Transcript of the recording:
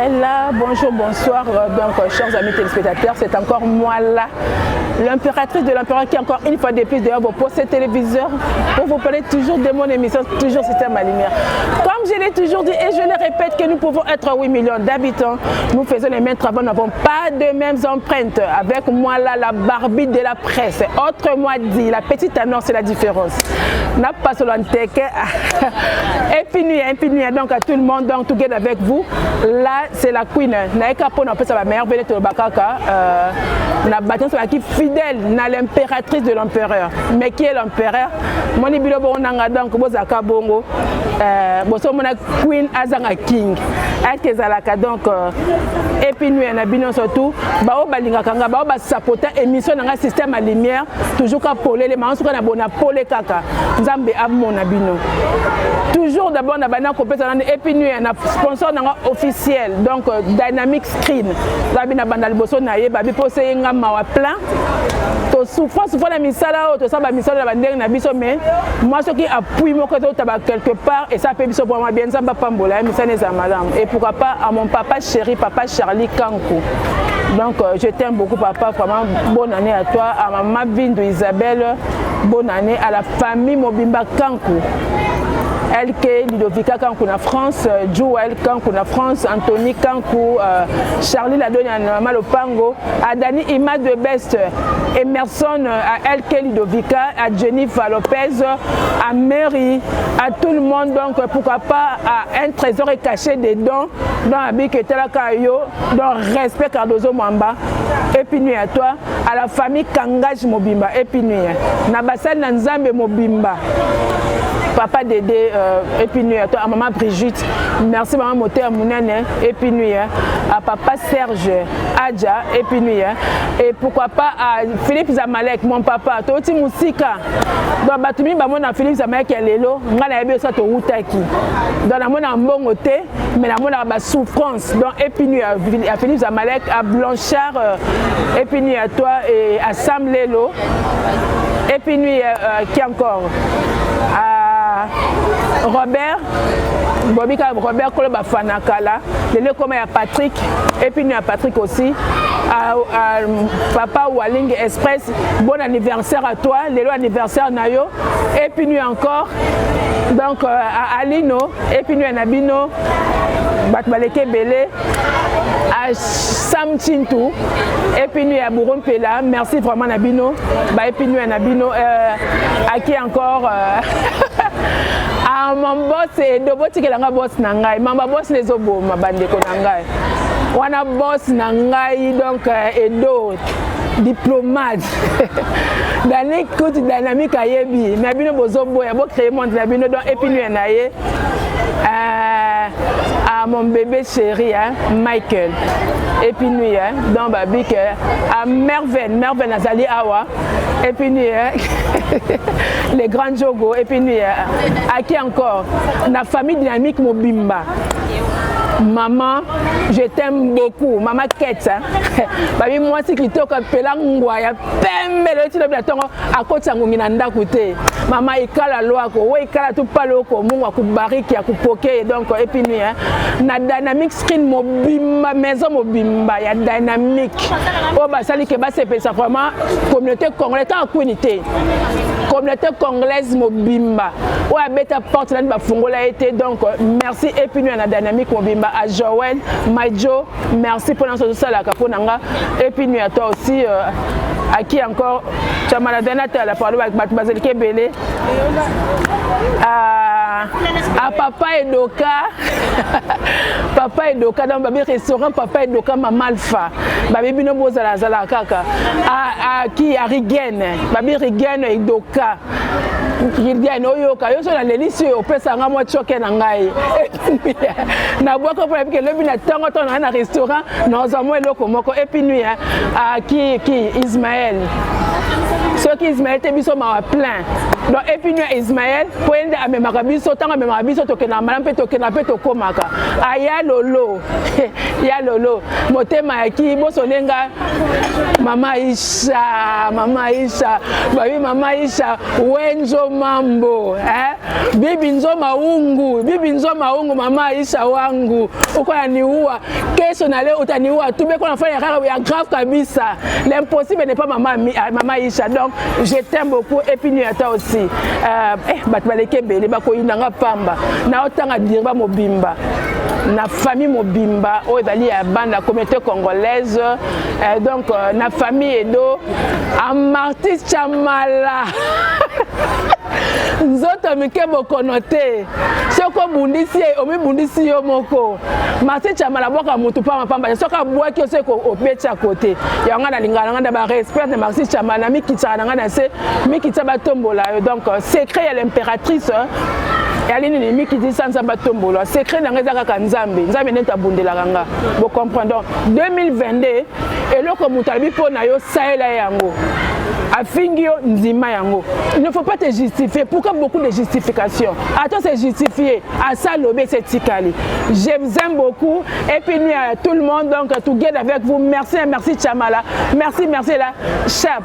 est là. Bonjour, bonsoir, donc chers amis téléspectateurs, c'est encore moi là, l'impératrice de l'empereur qui encore une fois de plus d'ailleurs vous pose ce téléviseur pour vous parler toujours de mon émission, toujours Système à Lumière. Comme je l'ai toujours dit et je le répète que nous pouvons être 8 millions d'habitants, nous faisons les mêmes travaux, nous n'avons pas de mêmes empreintes. Avec moi là, la Barbie de la presse, autrement dit, la petite annonce, c'est la différence. N'a pas seulement teke. Et puis nuit, donc à tout le monde, donc tout est avec vous. Là, c'est la queen. Naïka pour nous ça va merveille de Bakaka. Na bâton c'est qui fidèle, na l'impératrice de l'empereur. Mais qui est l'empereur? Moni bilo bon nanga donc bozaka bongo. Boso mona queen azanga king. Ake zalaka donc et puis nuit na bino surtout bao balinga kanga bao ba sapota émission nanga Système à Lumière toujours ka polé les manso na bona polé kaka. Nzambe amona bino. Toujours d'abord na bana compétition et puis nuit na sponsor nanga officiel donc Dynamic Screen. La bina bandal boso na ye babi posé nga mawa plein. To souffrance la misala to ça ba misala ba ndenge na biso mais moi ce qui appuie mon côté taba quelque part et ça fait biso pour moi bien ça ba pambola misane za madame et pourquoi pas à mon papa chéri papa Charlie Kankou. Donc je t'aime beaucoup papa, vraiment bonne année à toi, à maman Bindu Isabelle, bonne année à la famille Mobimba Kankou. LK Ludovica Kankou na France, Joël Kankou na France, Anthony Kankou, Charlie Ladoni à Malopango, à Dani Ima de Best, Emerson à LK Ludovica, à Jennifer Lopez, à Mary, à tout le monde. Donc pourquoi pas à un trésor est caché des dons dans la bique Telakayo, dans respect Cardozo Mwamba. Et puis nuit à toi, à la famille Kangaj Mobimba. Et puis nuit, Nabasal Nanzambe Mobimba. Papa Dédé, et puis nuit à toi, à maman Brigitte, merci maman Moté à Mounane, et puis nuit à papa Serge, Adja, et puis nuit et pourquoi pas à Philippe Zamalek, mon papa, Toti Moussika. Donc Batumi Bamona Philippe Zamalek et Lélo, on a eu ça to Outaki. Dans la mona bon côté, mais la mona a souffrance. Donc et puis nuit à Philippe Zamalek, à Blanchard, et puis nuit à toi et à Sam Lélo, et puis nuit qui encore Robert Bobika Robert Koloba Fanakala, le comme à Patrick et puis nous à Patrick aussi à papa Waling Express, bon anniversaire à toi, le anniversaire Nayo et puis nous encore donc à Alino et puis nous à Nabino Batbaleke Belé à Sam Chintou et puis nous à Bouron Pela, merci vraiment Nabino bah et puis nous à Nabino à qui encore ah mon boss et de boss qui langa boss nangai mama boss les obo mabande ko nangai wana boss nangai donc edo diplomate dans l'écoute dynamique ayebi na bino bozobo ya bo créer monde na bino donc et puis nous naie à mon bébé chéri hein, Michael et puis nuit hein, dans Babik à Merveille Nazali Awa et puis nuit hein, les grands Jogo et puis nuit à qui encore la famille Dynamique Mobimba. Maman, je t'aime beaucoup. Maman Kets, babi moi si kito ka pelangwa ya pembe le tilo biatongo akota ngina ndakuté. Maman ikala loako, we ikala tu paloko mungu akubariki akupoke donc et puis nuit na Dynamic Screen Mobimba maison Mobimba ya dynamique. O basali ke ba sepesa vraiment communauté congolaise en communauté. Communauté congolaise Mobimba. O abeta porte là ba fungola été donc merci et puis nuit na Dynamique Mobimba. À Joël, Maïjo, merci pour l'ensemble de ça, la caponanga. Et puis, nous à toi aussi, à qui encore, tu as maladana, tu as la parole avec Batbazel Kebele. À Papa Edoka, Papa Edoka, dans le restaurant, Papa Edoka, Maman Alpha, Babi Bino Bozala Zala Kaka. À qui, à Rigen, Babi Rigen Edoka. Rigen Oyoka, yo so na lelisi yo pesa nga mo choke na ngai. Na boka pour que le bina tango ton na restaurant, na zamo eloko moko et puis nuit à qui Ismaël. Ceux qui Ismaël te biso ma plein. Donc et puis nuit Ismaël, pour ende a même biso tango même biso to ke na malam pe to ke na pe to komaka. Aya lolo. Ya lolo. Motema ki boso lenga Mama Isha, babi Mama Isha, Wenjo mambo bibi nzo maungu mama Aisha wangu uko yaniua kesho na leo utaniua tu beko nafanya ya grave kabisa. L'impossible n'est pas maman Aisha. Donc je t'aime beaucoup et puis nous attend aussi bat baleke bele bako inanga pamba na otanga dirba mobimba na famille mobimba o ezali ya banda communauté congolaise donc na famille edo Amarty Chamala nzoto mike bokono te soko bundisi omibundisi yo moko Amarty Chamala boka mutu pa mapamba soka bwaki oseko opecha kote ya ngana lingana ngana ba respect de Amarty Chamala mikitsa ngana se mikitsa batombola donc secret ya l'impératrice Yaline ni miki dit sans batombolo secret na ngeza ka nzambe neta bundela kanga bo comprendre 2022 eloko mutalabi pona yo saela yango afingio nzima yango. Il ne faut pas te justifier. Pourquoi beaucoup de justifications? Attends, c'est justifié. À ça, l'obé, c'est tikali. Je vous aime beaucoup. Et puis, nous, tout le monde, donc, tout guide avec vous. Merci, merci, Chamala. Merci, merci, la chap.